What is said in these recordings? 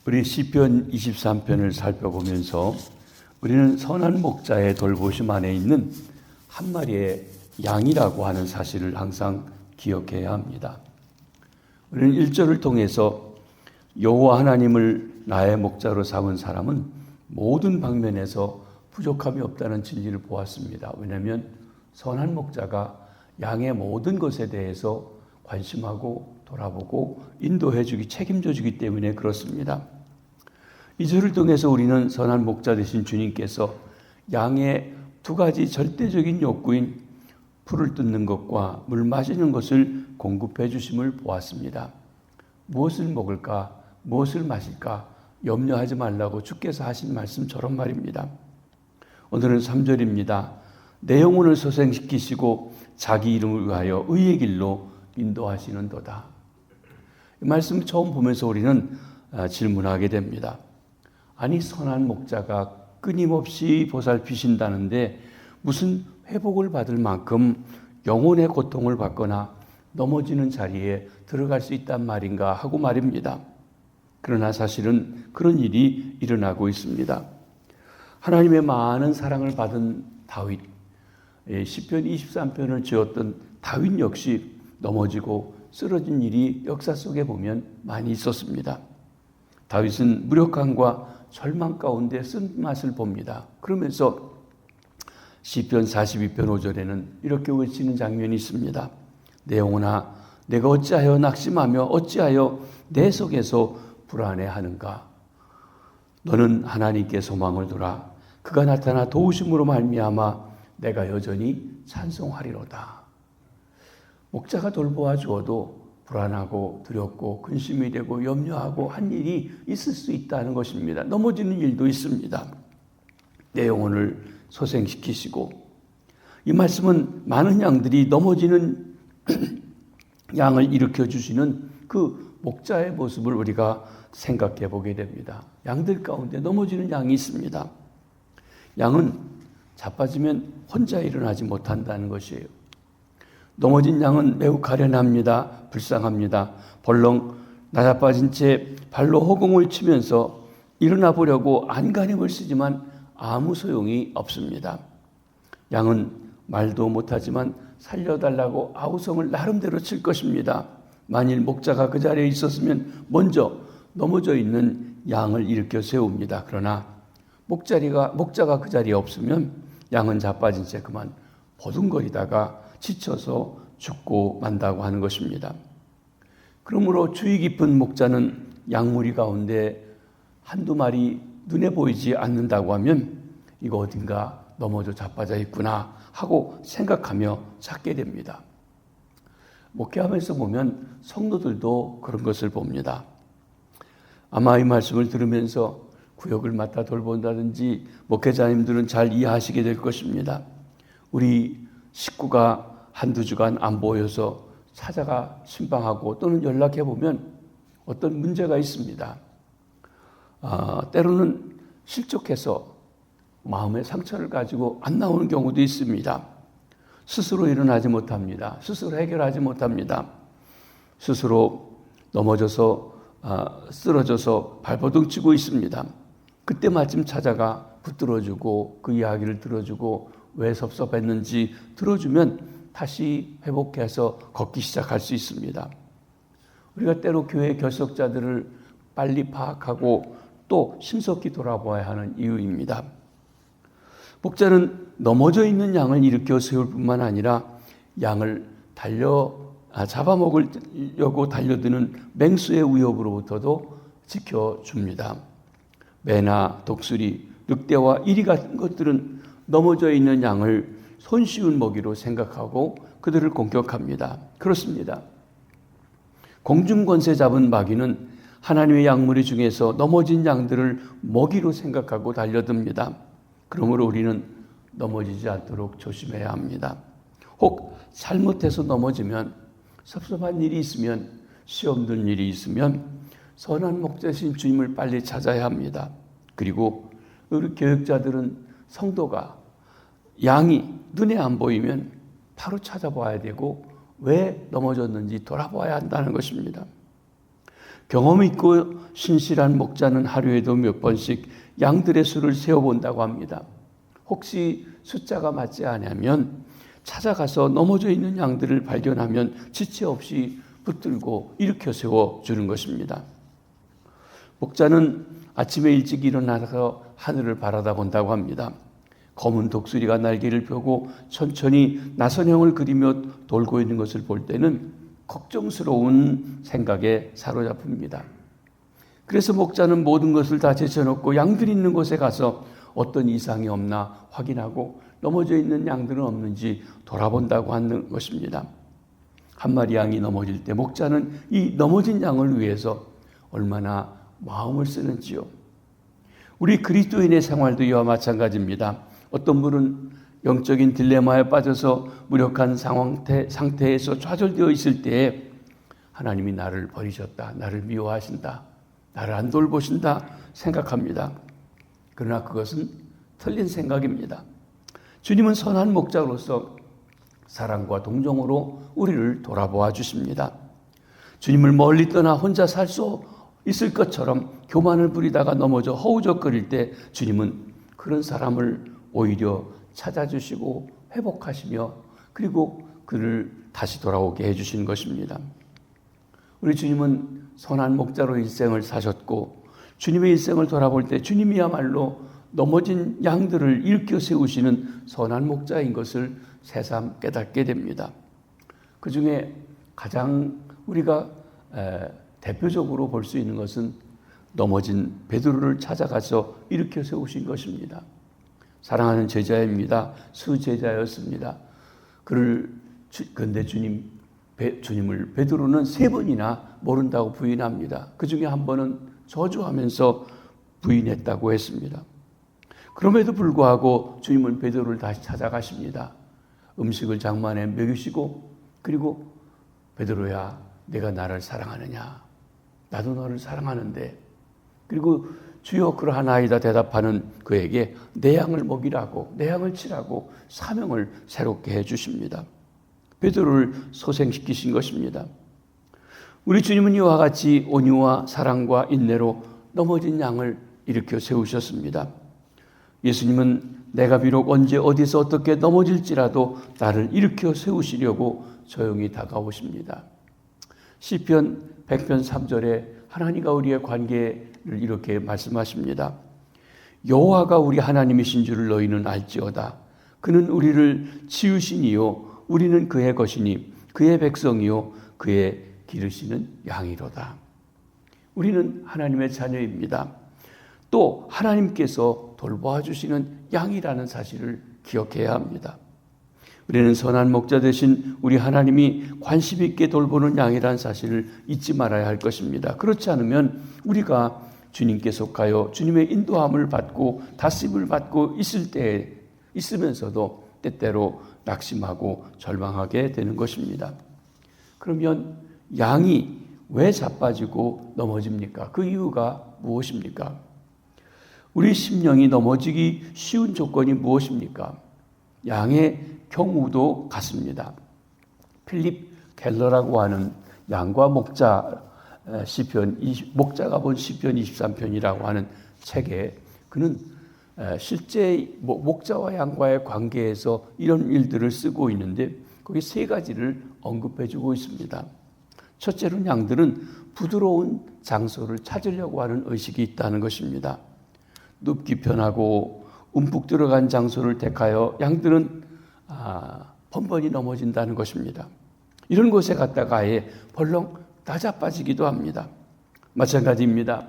우리 시편 23편을 살펴보면서 우리는 선한 목자의 돌보심 안에 있는 한 마리의 양이라고 하는 사실을 항상 기억해야 합니다. 우리는 1절을 통해서 여호와 하나님을 나의 목자로 삼은 사람은 모든 방면에서 부족함이 없다는 진리를 보았습니다. 왜냐하면 선한 목자가 양의 모든 것에 대해서 관심하고 돌아보고 인도해주기, 책임져주기 때문에 그렇습니다. 이 절을 통해서 우리는 선한 목자 되신 주님께서 양의 두 가지 절대적인 욕구인 풀을 뜯는 것과 물 마시는 것을 공급해 주심을 보았습니다. 무엇을 먹을까, 무엇을 마실까 염려하지 말라고 주께서 하신 말씀처럼 말입니다. 오늘은 3절입니다. 내 영혼을 소생시키시고 자기 이름을 위하여 의의 길로 인도하시는도다. 이 말씀을 처음 보면서 우리는 질문하게 됩니다. 아니, 선한 목자가 끊임없이 보살피신다는데 무슨 회복을 받을 만큼 영혼의 고통을 받거나 넘어지는 자리에 들어갈 수 있단 말인가 하고 말입니다. 그러나 사실은 그런 일이 일어나고 있습니다. 하나님의 많은 사랑을 받은 다윗, 시편 23편을 지었던 다윗 역시 넘어지고 쓰러진 일이 역사 속에 보면 많이 있었습니다. 다윗은 무력함과 절망 가운데 쓴맛을 봅니다. 그러면서 시편 42편 5절에는 이렇게 외치는 장면이 있습니다. 내 영혼아, 내가 어찌하여 낙심하며 어찌하여 내 속에서 불안해하는가. 너는 하나님께 소망을 두라. 그가 나타나 도우심으로 말미암아 내가 여전히 찬송하리로다. 목자가 돌보아 주어도 불안하고 두렵고 근심이 되고 염려하고 한 일이 있을 수 있다는 것입니다. 넘어지는 일도 있습니다. 내 영혼을 소생시키시고, 이 말씀은 많은 양들이 넘어지는 양을 일으켜 주시는 그 목자의 모습을 우리가 생각해 보게 됩니다. 양들 가운데 넘어지는 양이 있습니다. 양은 자빠지면 혼자 일어나지 못한다는 것이에요. 넘어진 양은 매우 가련합니다. 불쌍합니다. 벌렁 나자빠진 채 발로 허공을 치면서 일어나 보려고 안간힘을 쓰지만 아무 소용이 없습니다. 양은 말도 못하지만 살려달라고 아우성을 나름대로 칠 것입니다. 만일 목자가 그 자리에 있었으면 먼저 넘어져 있는 양을 일으켜 세웁니다. 그러나 목자가 그 자리에 없으면 양은 자빠진 채 그만 보둥거리다가 지쳐서 죽고 만다고 하는 것입니다. 그러므로 주의 깊은 목자는 양무리 가운데 한두 마리 눈에 보이지 않는다고 하면 이거 어딘가 넘어져 자빠져 있구나 하고 생각하며 찾게 됩니다. 목회하면서 보면 성도들도 그런 것을 봅니다. 아마 이 말씀을 들으면서 구역을 맡아 돌본다든지 목회자님들은 잘 이해하시게 될 것입니다. 우리 식구가 한두 주간 안 보여서 찾아가 신방하고 또는 연락해보면 어떤 문제가 있습니다. 때로는 실족해서 마음의 상처를 가지고 안 나오는 경우도 있습니다. 스스로 일어나지 못합니다. 스스로 해결하지 못합니다. 스스로 넘어져서 쓰러져서 발버둥 치고 있습니다. 그때 마침 찾아가 붙들어주고 그 이야기를 들어주고 왜 섭섭했는지 들어주면 다시 회복해서 걷기 시작할 수 있습니다. 우리가 때로 교회 결석자들을 빨리 파악하고 또 신속히 돌아보아야 하는 이유입니다. 목자는 넘어져 있는 양을 일으켜 세울 뿐만 아니라 양을 잡아먹으려고 달려드는 맹수의 위협으로부터도 지켜줍니다. 매나 독수리, 늑대와 이리 같은 것들은 넘어져 있는 양을 손쉬운 먹이로 생각하고 그들을 공격합니다. 그렇습니다. 공중권세 잡은 마귀는 하나님의 양무리 중에서 넘어진 양들을 먹이로 생각하고 달려듭니다. 그러므로 우리는 넘어지지 않도록 조심해야 합니다. 혹 잘못해서 넘어지면, 섭섭한 일이 있으면, 시험 들 일이 있으면 선한 목자신 주님을 빨리 찾아야 합니다. 그리고 우리 교육자들은 성도가 양이 눈에 안 보이면 바로 찾아봐야 되고 왜 넘어졌는지 돌아봐야 한다는 것입니다. 경험 있고 신실한 목자는 하루에도 몇 번씩 양들의 수를 세어본다고 합니다. 혹시 숫자가 맞지 않으면 찾아가서 넘어져 있는 양들을 발견하면 지체 없이 붙들고 일으켜 세워주는 것입니다. 목자는 아침에 일찍 일어나서 하늘을 바라다 본다고 합니다. 검은 독수리가 날개를 펴고 천천히 나선형을 그리며 돌고 있는 것을 볼 때는 걱정스러운 생각에 사로잡힙니다. 그래서 목자는 모든 것을 다 제쳐놓고 양들이 있는 곳에 가서 어떤 이상이 없나 확인하고 넘어져 있는 양들은 없는지 돌아본다고 하는 것입니다. 한 마리 양이 넘어질 때 목자는 이 넘어진 양을 위해서 얼마나 마음을 쓰는지요. 우리 그리스도인의 생활도 이와 마찬가지입니다. 어떤 분은 영적인 딜레마에 빠져서 무력한 상태에서 좌절되어 있을 때에 하나님이 나를 버리셨다, 나를 미워하신다, 나를 안 돌보신다 생각합니다. 그러나 그것은 틀린 생각입니다. 주님은 선한 목자로서 사랑과 동정으로 우리를 돌아보아 주십니다. 주님을 멀리 떠나 혼자 살 수 있을 것처럼 교만을 부리다가 넘어져 허우적거릴 때 주님은 그런 사람을 오히려 찾아주시고 회복하시며 그리고 그를 다시 돌아오게 해주신 것입니다. 우리 주님은 선한 목자로 일생을 사셨고 주님의 일생을 돌아볼 때 주님이야말로 넘어진 양들을 일으켜 세우시는 선한 목자인 것을 새삼 깨닫게 됩니다. 그 중에 가장 우리가 대표적으로 볼 수 있는 것은 넘어진 베드로를 찾아가서 일으켜 세우신 것입니다. 사랑하는 제자입니다. 수제자였습니다. 그런데 주님을 베드로는 3번이나 모른다고 부인합니다. 그 중에 한 번은 저주하면서 부인했다고 했습니다. 그럼에도 불구하고 주님은 베드로를 다시 찾아가십니다. 음식을 장만해 먹이시고 그리고 베드로야 내가 나를 사랑하느냐? 나도 너를 사랑하는데 그리고 주여 그러하나이다 대답하는 그에게 내 양을 먹이라고 내 양을 치라고 사명을 새롭게 해주십니다. 베드로를 소생시키신 것입니다. 우리 주님은 이와 같이 온유와 사랑과 인내로 넘어진 양을 일으켜 세우셨습니다. 예수님은 내가 비록 언제 어디서 어떻게 넘어질지라도 나를 일으켜 세우시려고 조용히 다가오십니다. 시편 100편 3절에 하나님과 우리의 관계를 이렇게 말씀하십니다. 여호와가 우리 하나님이신 줄을 너희는 알지어다. 그는 우리를 지으시니요 우리는 그의 것이니 그의 백성이요 그의 기르시는 양이로다. 우리는 하나님의 자녀입니다. 또 하나님께서 돌보아 주시는 양이라는 사실을 기억해야 합니다. 우리는 선한 목자 되신 우리 하나님이 관심 있게 돌보는 양이라는 사실을 잊지 말아야 할 것입니다. 그렇지 않으면 우리가 주님께 속하여 주님의 인도함을 받고 다스림을 받고 있으면서도 때때로 낙심하고 절망하게 되는 것입니다. 그러면 양이 왜 자빠지고 넘어집니까? 그 이유가 무엇입니까? 우리 심령이 넘어지기 쉬운 조건이 무엇입니까? 양의 경우도 같습니다. 필립 켈러라고 하는 양과 목자 목자가 본 시편 23편이라고 하는 책에 그는 실제 목자와 양과의 관계에서 이런 일들을 쓰고 있는데 거기 3가지를 언급해주고 있습니다. 첫째로는 양들은 부드러운 장소를 찾으려고 하는 의식이 있다는 것입니다. 눕기 편하고 움푹 들어간 장소를 택하여 양들은 번번이 넘어진다는 것입니다. 이런 곳에 갔다가 아예 벌렁 낮아빠지기도 합니다. 마찬가지입니다.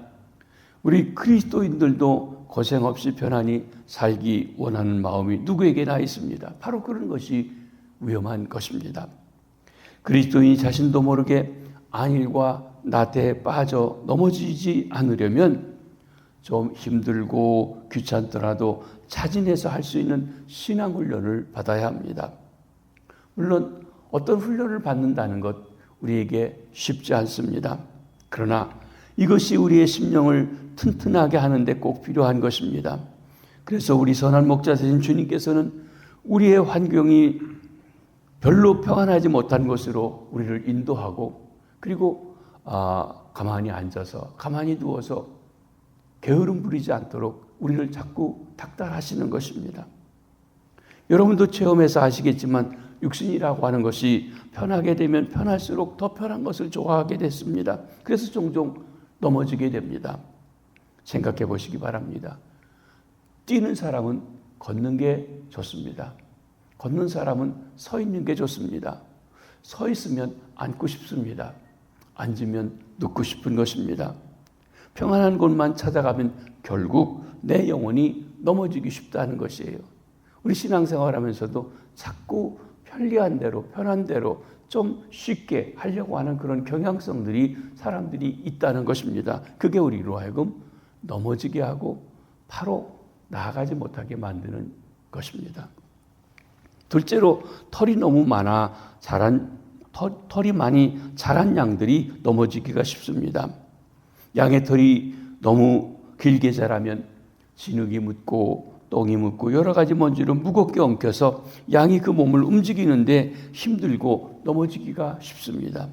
우리 그리스도인들도 고생 없이 편안히 살기 원하는 마음이 누구에게나 있습니다. 바로 그런 것이 위험한 것입니다. 그리스도인이 자신도 모르게 안일과 나태에 빠져 넘어지지 않으려면 좀 힘들고 귀찮더라도 자진해서 할 수 있는 신앙 훈련을 받아야 합니다. 물론 어떤 훈련을 받는다는 것 우리에게 쉽지 않습니다. 그러나 이것이 우리의 심령을 튼튼하게 하는데 꼭 필요한 것입니다. 그래서 우리 선한 목자 되신 주님께서는 우리의 환경이 별로 평안하지 못한 곳으로 우리를 인도하고 그리고 가만히 앉아서 가만히 누워서 게으름 부리지 않도록 우리를 자꾸 닥달하시는 것입니다. 여러분도 체험해서 아시겠지만 육신이라고 하는 것이 편하게 되면 편할수록 더 편한 것을 좋아하게 됐습니다. 그래서 종종 넘어지게 됩니다. 생각해 보시기 바랍니다. 뛰는 사람은 걷는 게 좋습니다. 걷는 사람은 서 있는 게 좋습니다. 서 있으면 앉고 싶습니다. 앉으면 눕고 싶은 것입니다. 평안한 곳만 찾아가면 결국 내 영혼이 넘어지기 쉽다는 것이에요. 우리 신앙생활하면서도 자꾸 편리한 대로, 편한 대로 좀 쉽게 하려고 하는 그런 경향성들이 사람들이 있다는 것입니다. 그게 우리로 하여금 넘어지게 하고 바로 나아가지 못하게 만드는 것입니다. 둘째로 털이 너무 많아 털이 많이 자란 양들이 넘어지기가 쉽습니다. 양의 털이 너무 길게 자라면 진흙이 묻고 똥이 묻고 여러 가지 먼지로 무겁게 엉켜서 양이 그 몸을 움직이는데 힘들고 넘어지기가 쉽습니다.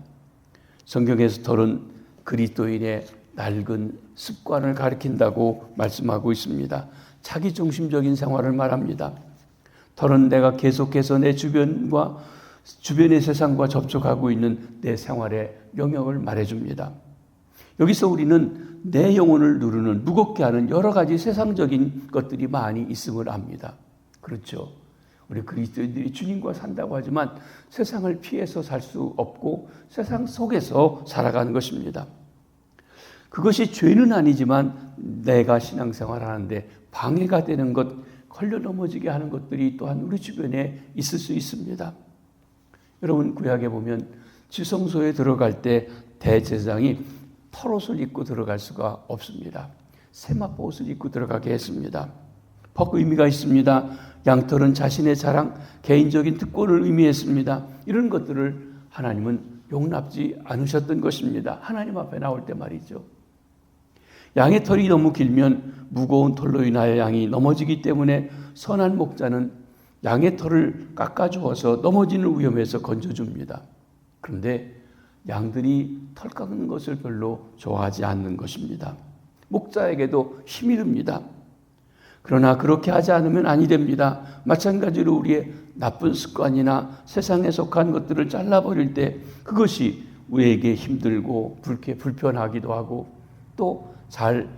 성경에서 털은 그리스도인의 낡은 습관을 가리킨다고 말씀하고 있습니다. 자기중심적인 생활을 말합니다. 털은 내가 계속해서 내 주변의 세상과 접촉하고 있는 내 생활의 영역을 말해줍니다. 여기서 우리는 내 영혼을 누르는 무겁게 하는 여러 가지 세상적인 것들이 많이 있음을 압니다. 그렇죠. 우리 그리스도인들이 주님과 산다고 하지만 세상을 피해서 살 수 없고 세상 속에서 살아가는 것입니다. 그것이 죄는 아니지만 내가 신앙생활 하는데 방해가 되는 것, 걸려 넘어지게 하는 것들이 또한 우리 주변에 있을 수 있습니다. 여러분 구약에 보면 지성소에 들어갈 때 대제사장이 털옷을 입고 들어갈 수가 없습니다. 세마포 옷을 입고 들어가게 했습니다. 법 의미가 있습니다. 양털은 자신의 자랑, 개인적인 특권을 의미했습니다. 이런 것들을 하나님은 용납지 않으셨던 것입니다. 하나님 앞에 나올 때 말이죠. 양의 털이 너무 길면 무거운 털로 인하여 양이 넘어지기 때문에 선한 목자는 양의 털을 깎아주어서 넘어지는 위험에서 건져줍니다. 그런데 양들이 털 깎는 것을 별로 좋아하지 않는 것입니다. 목자에게도 힘이 듭니다. 그러나 그렇게 하지 않으면 아니 됩니다. 마찬가지로 우리의 나쁜 습관이나 세상에 속한 것들을 잘라버릴 때 그것이 우리에게 힘들고 불편하기도 하고 또 잘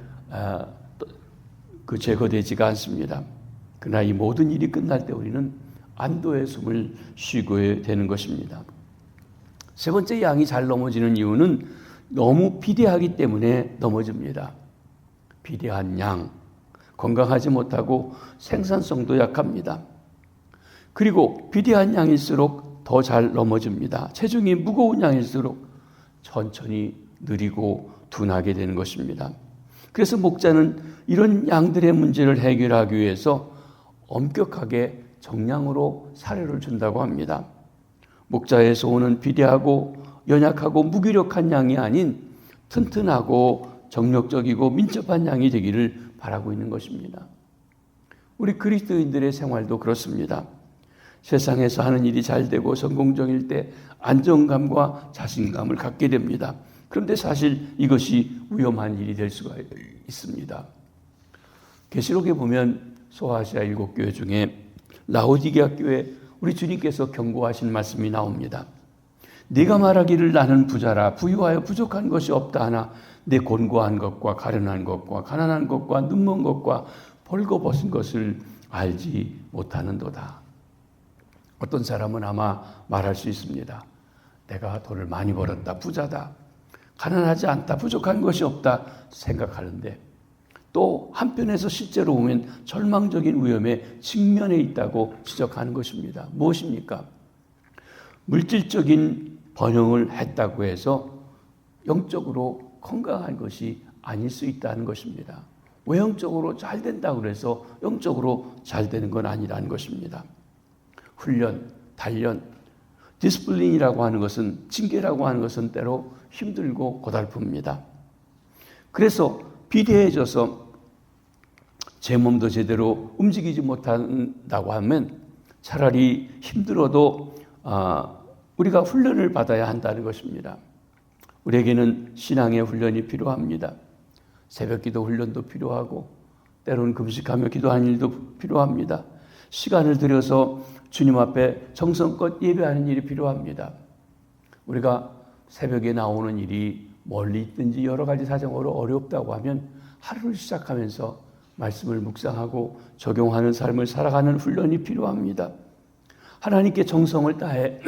제거되지가 않습니다. 그러나 이 모든 일이 끝날 때 우리는 안도의 숨을 쉬게 되는 것입니다. 세 번째, 양이 잘 넘어지는 이유는 너무 비대하기 때문에 넘어집니다. 비대한 양, 건강하지 못하고 생산성도 약합니다. 그리고 비대한 양일수록 더 잘 넘어집니다. 체중이 무거운 양일수록 천천히 느리고 둔하게 되는 것입니다. 그래서 목자는 이런 양들의 문제를 해결하기 위해서 엄격하게 정량으로 사료를 준다고 합니다. 목자의 소원은 비대하고 연약하고 무기력한 양이 아닌 튼튼하고 정력적이고 민첩한 양이 되기를 바라고 있는 것입니다. 우리 그리스도인들의 생활도 그렇습니다. 세상에서 하는 일이 잘 되고 성공적일 때 안정감과 자신감을 갖게 됩니다. 그런데 사실 이것이 위험한 일이 될 수가 있습니다. 계시록에 보면 소아시아 7교회 중에 라오디게아 교회 우리 주님께서 경고하신 말씀이 나옵니다. 네가 말하기를 나는 부자라 부유하여 부족한 것이 없다 하나 내 곤고한 것과 가련한 것과 가난한 것과 눈먼 것과 벌거벗은 것을 알지 못하는도다. 어떤 사람은 아마 말할 수 있습니다. 내가 돈을 많이 벌었다, 부자다, 가난하지 않다, 부족한 것이 없다 생각하는데 또 한편에서 실제로 보면 절망적인 위험에 직면해 있다고 지적하는 것입니다. 무엇입니까? 물질적인 번영을 했다고 해서 영적으로 건강한 것이 아닐 수 있다는 것입니다. 외형적으로 잘 된다고 해서 영적으로 잘 되는 건 아니라는 것입니다. 훈련, 단련, 디스플린이라고 하는 것은, 징계라고 하는 것은 때로 힘들고 고달픕니다. 그래서 비대해져서 제 몸도 제대로 움직이지 못한다고 하면 차라리 힘들어도 우리가 훈련을 받아야 한다는 것입니다. 우리에게는 신앙의 훈련이 필요합니다. 새벽기도 훈련도 필요하고 때로는 금식하며 기도하는 일도 필요합니다. 시간을 들여서 주님 앞에 정성껏 예배하는 일이 필요합니다. 우리가 새벽에 나오는 일이 멀리 있든지 여러 가지 사정으로 어렵다고 하면 하루를 시작하면서 말씀을 묵상하고 적용하는 삶을 살아가는 훈련이 필요합니다. 하나님께 정성을 다해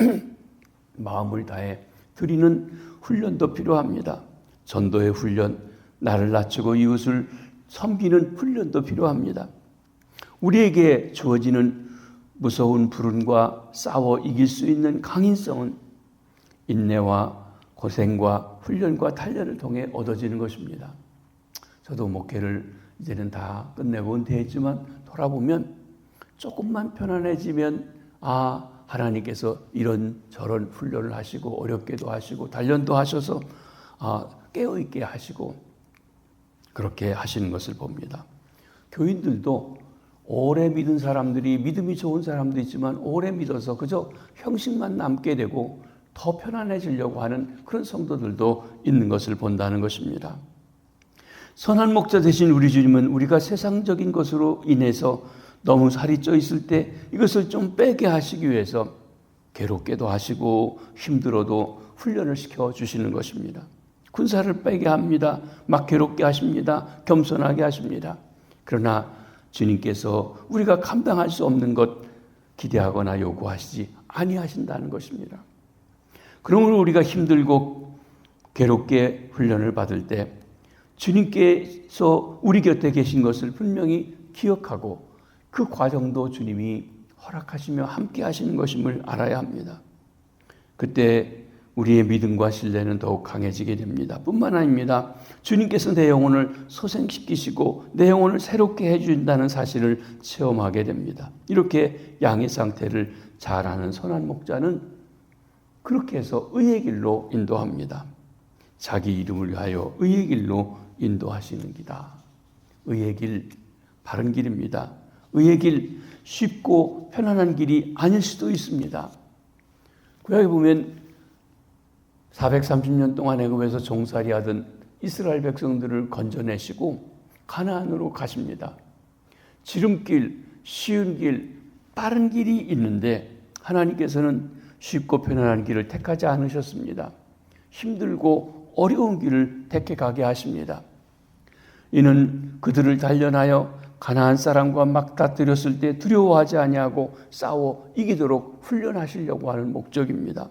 마음을 다해 드리는 훈련도 필요합니다. 전도의 훈련, 나를 낮추고 이웃을 섬기는 훈련도 필요합니다. 우리에게 주어지는 무서운 불운과 싸워 이길 수 있는 강인성은 인내와 고생과 훈련과 단련을 통해 얻어지는 것입니다. 저도 목회를 이제는 다 끝내고 은퇴했지만 돌아보면 조금만 편안해지면 하나님께서 이런 저런 훈련을 하시고 어렵게도 하시고 단련도 하셔서 깨어있게 하시고 그렇게 하시는 것을 봅니다. 교인들도 오래 믿은 사람들이 믿음이 좋은 사람도 있지만 오래 믿어서 그저 형식만 남게 되고 더 편안해지려고 하는 그런 성도들도 있는 것을 본다는 것입니다. 선한 목자 되신 우리 주님은 우리가 세상적인 것으로 인해서 너무 살이 쪄 있을 때 이것을 좀 빼게 하시기 위해서 괴롭게도 하시고 힘들어도 훈련을 시켜주시는 것입니다. 군사를 빼게 합니다. 막 괴롭게 하십니다. 겸손하게 하십니다. 그러나 주님께서 우리가 감당할 수 없는 것 기대하거나 요구하시지 아니하신다는 것입니다. 그러므로 우리가 힘들고 괴롭게 훈련을 받을 때 주님께서 우리 곁에 계신 것을 분명히 기억하고 그 과정도 주님이 허락하시며 함께 하시는 것임을 알아야 합니다. 그때 우리의 믿음과 신뢰는 더욱 강해지게 됩니다. 뿐만 아닙니다. 주님께서 내 영혼을 소생시키시고 내 영혼을 새롭게 해준다는 사실을 체험하게 됩니다. 이렇게 양의 상태를 잘 아는 선한 목자는 그렇게 해서 의의 길로 인도합니다. 자기 이름을 위하여 의의 길로 인도하시는 기다. 의의 길, 바른 길입니다. 의의 길, 쉽고 편안한 길이 아닐 수도 있습니다. 구약에 보면 430년 동안 애굽에서 종살이하던 이스라엘 백성들을 건져내시고 가나안으로 가십니다. 지름길, 쉬운 길, 빠른 길이 있는데 하나님께서는 쉽고 편안한 길을 택하지 않으셨습니다. 힘들고 어려운 길을 택해 가게 하십니다. 이는 그들을 단련하여 가나안 사람과 맞닥뜨렸을 때 두려워하지 아니하고 싸워 이기도록 훈련하시려고 하는 목적입니다.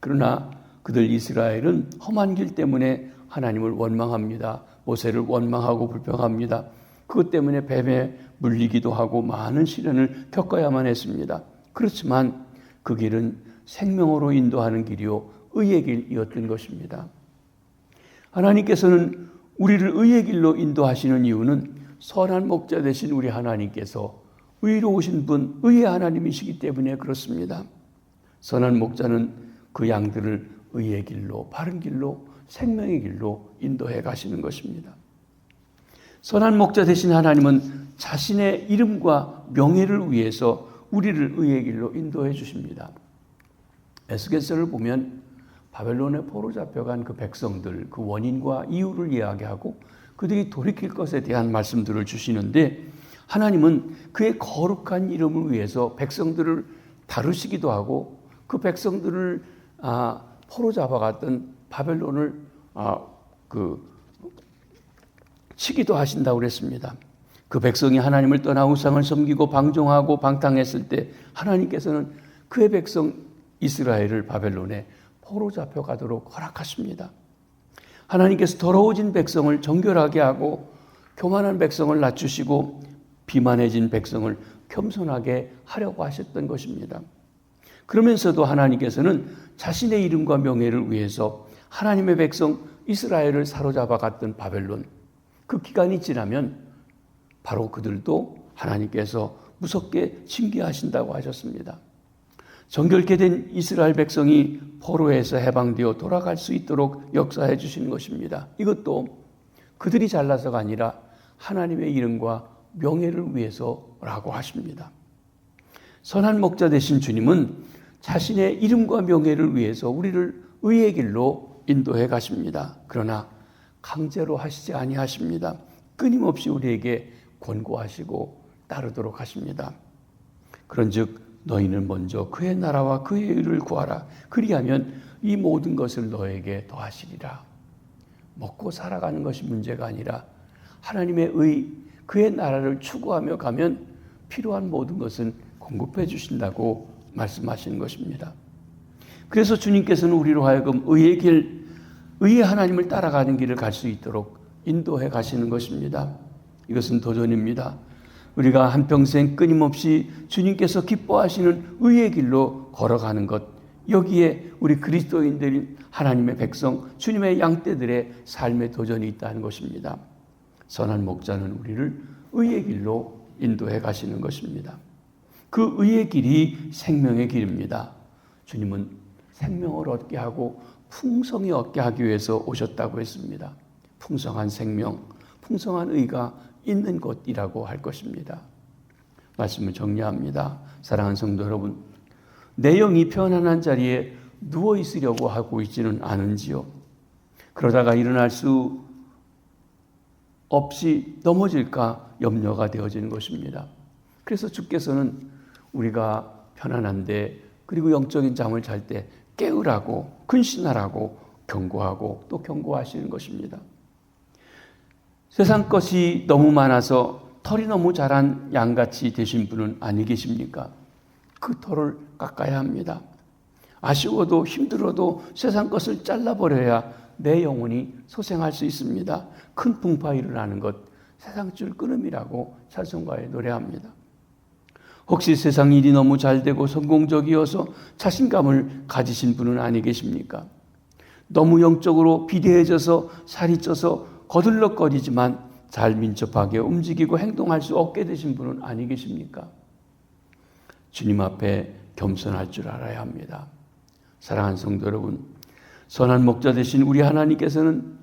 그러나 그들 이스라엘은 험한 길 때문에 하나님을 원망합니다. 모세를 원망하고 불평합니다. 그것 때문에 뱀에 물리기도 하고 많은 시련을 겪어야만 했습니다. 그렇지만 그 길은 생명으로 인도하는 길이요 의의 길이었던 것입니다. 하나님께서는 우리를 의의 길로 인도하시는 이유는 선한 목자 되신 우리 하나님께서 의로우신 분, 의의 하나님이시기 때문에 그렇습니다. 선한 목자는 그 양들을 의의 길로, 바른 길로, 생명의 길로 인도해 가시는 것입니다. 선한 목자 되신 하나님은 자신의 이름과 명예를 위해서 우리를 의의 길로 인도해 주십니다. 에스겔서를 보면 바벨론에 포로 잡혀간 그 백성들, 그 원인과 이유를 이야기하고 그들이 돌이킬 것에 대한 말씀들을 주시는데 하나님은 그의 거룩한 이름을 위해서 백성들을 다루시기도 하고 그 백성들을 포로 잡아갔던 바벨론을 치기도 하신다고 그랬습니다. 그 백성이 하나님을 떠나 우상을 섬기고 방종하고 방탕했을 때 하나님께서는 그의 백성 이스라엘을 바벨론에 포로 잡혀가도록 허락하십니다. 하나님께서 더러워진 백성을 정결하게 하고 교만한 백성을 낮추시고 비만해진 백성을 겸손하게 하려고 하셨던 것입니다. 그러면서도 하나님께서는 자신의 이름과 명예를 위해서 하나님의 백성 이스라엘을 사로잡아 갔던 바벨론, 그 기간이 지나면 바로 그들도 하나님께서 무섭게 징계하신다고 하셨습니다. 정결케 된 이스라엘 백성이 포로에서 해방되어 돌아갈 수 있도록 역사해 주시는 것입니다. 이것도 그들이 잘나서가 아니라 하나님의 이름과 명예를 위해서라고 하십니다. 선한 목자 되신 주님은 자신의 이름과 명예를 위해서 우리를 의의 길로 인도해 가십니다. 그러나 강제로 하시지 아니하십니다. 끊임없이 우리에게 권고하시고 따르도록 하십니다. 그런즉 너희는 먼저 그의 나라와 그의 의를 구하라. 그리하면 이 모든 것을 너에게 더하시리라. 먹고 살아가는 것이 문제가 아니라 하나님의 의, 그의 나라를 추구하며 가면 필요한 모든 것은 공급해 주신다고 말씀하시는 것입니다. 그래서 주님께서는 우리로 하여금 의의 길, 의의 하나님을 따라가는 길을 갈 수 있도록 인도해 가시는 것입니다. 이것은 도전입니다. 우리가 한평생 끊임없이 주님께서 기뻐하시는 의의 길로 걸어가는 것, 여기에 우리 그리스도인들인 하나님의 백성, 주님의 양떼들의 삶의 도전이 있다는 것입니다. 선한 목자는 우리를 의의 길로 인도해 가시는 것입니다. 그 의의 길이 생명의 길입니다. 주님은 생명을 얻게 하고 풍성히 얻게 하기 위해서 오셨다고 했습니다. 풍성한 생명, 풍성한 의가 있는 곳이라고 할 것입니다. 말씀을 정리합니다. 사랑하는 성도 여러분, 내 영이 편안한 자리에 누워 있으려고 하고 있지는 않은지요? 그러다가 일어날 수 없이 넘어질까 염려가 되어지는 것입니다. 그래서 주께서는 우리가 편안한데, 그리고 영적인 잠을 잘 때 깨우라고, 근신하라고 경고하고 또 경고하시는 것입니다. 세상 것이 너무 많아서 털이 너무 자란 양같이 되신 분은 아니 계십니까? 그 털을 깎아야 합니다. 아쉬워도 힘들어도 세상 것을 잘라버려야 내 영혼이 소생할 수 있습니다. 큰 풍파 일어나는 것, 세상줄 끊음이라고 찬송가에 노래합니다. 혹시 세상 일이 너무 잘 되고 성공적이어서 자신감을 가지신 분은 아니 계십니까? 너무 영적으로 비대해져서 살이 쪄서 거들럭거리지만 잘 민첩하게 움직이고 행동할 수 없게 되신 분은 아니 계십니까? 주님 앞에 겸손할 줄 알아야 합니다. 사랑하는 성도 여러분, 선한 목자 되신 우리 하나님께서는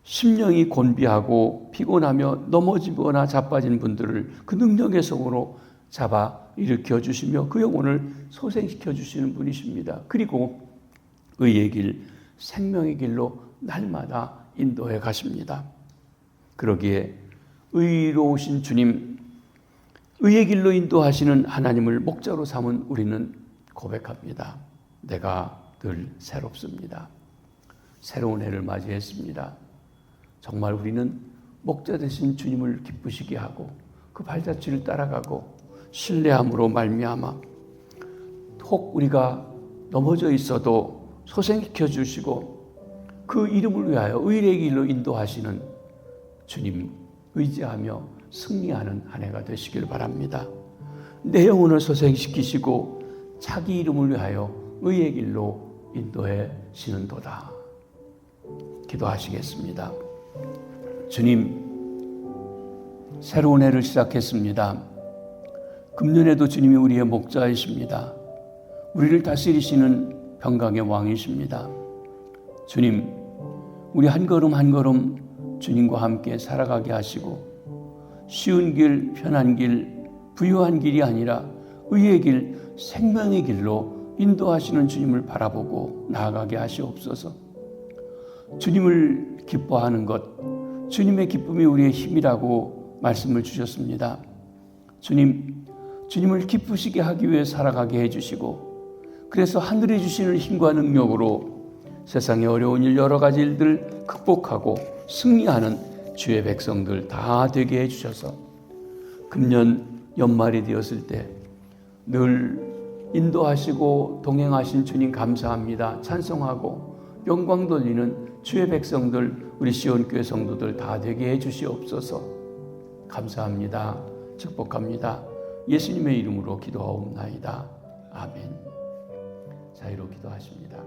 심령이 곤비하고 피곤하며 넘어지거나 자빠진 분들을 그 능력의 손으로 잡아 일으켜 주시며 그 영혼을 소생시켜 주시는 분이십니다. 그리고 의의 길, 생명의 길로 날마다 인도해 가십니다. 그러기에 의로우신 주님, 의의 길로 인도하시는 하나님을 목자로 삼은 우리는 고백합니다. 내가 늘 새롭습니다. 새로운 해를 맞이했습니다. 정말 우리는 목자 되신 주님을 기쁘시게 하고 그 발자취를 따라가고 신뢰함으로 말미암아 혹 우리가 넘어져 있어도 소생시켜 주시고 그 이름을 위하여 의의 길로 인도하시는 주님 의지하며 승리하는 한 해가 되시길 바랍니다. 내 영혼을 소생시키시고 자기 이름을 위하여 의의 길로 인도해 시는도다. 기도하시겠습니다. 주님, 새로운 해를 시작했습니다. 금년에도 주님이 우리의 목자이십니다. 우리를 다스리시는 평강의 왕이십니다. 주님, 우리 한 걸음 한 걸음 주님과 함께 살아가게 하시고 쉬운 길, 편한 길, 부유한 길이 아니라 의의 길, 생명의 길로 인도하시는 주님을 바라보고 나아가게 하시옵소서. 주님을 기뻐하는 것, 주님의 기쁨이 우리의 힘이라고 말씀을 주셨습니다. 주님을 기쁘시게 하기 위해 살아가게 해주시고 그래서 하늘이 주시는 힘과 능력으로 세상의 어려운 일, 여러 가지 일들 극복하고 승리하는 주의 백성들 다 되게 해주셔서 금년 연말이 되었을 때 늘 인도하시고 동행하신 주님 감사합니다. 찬송하고 영광 돌리는 주의 백성들, 우리 시온교회 성도들 다 되게 해주시옵소서. 감사합니다. 축복합니다. 예수님의 이름으로 기도하옵나이다. 아멘. 자유로 기도하십니다.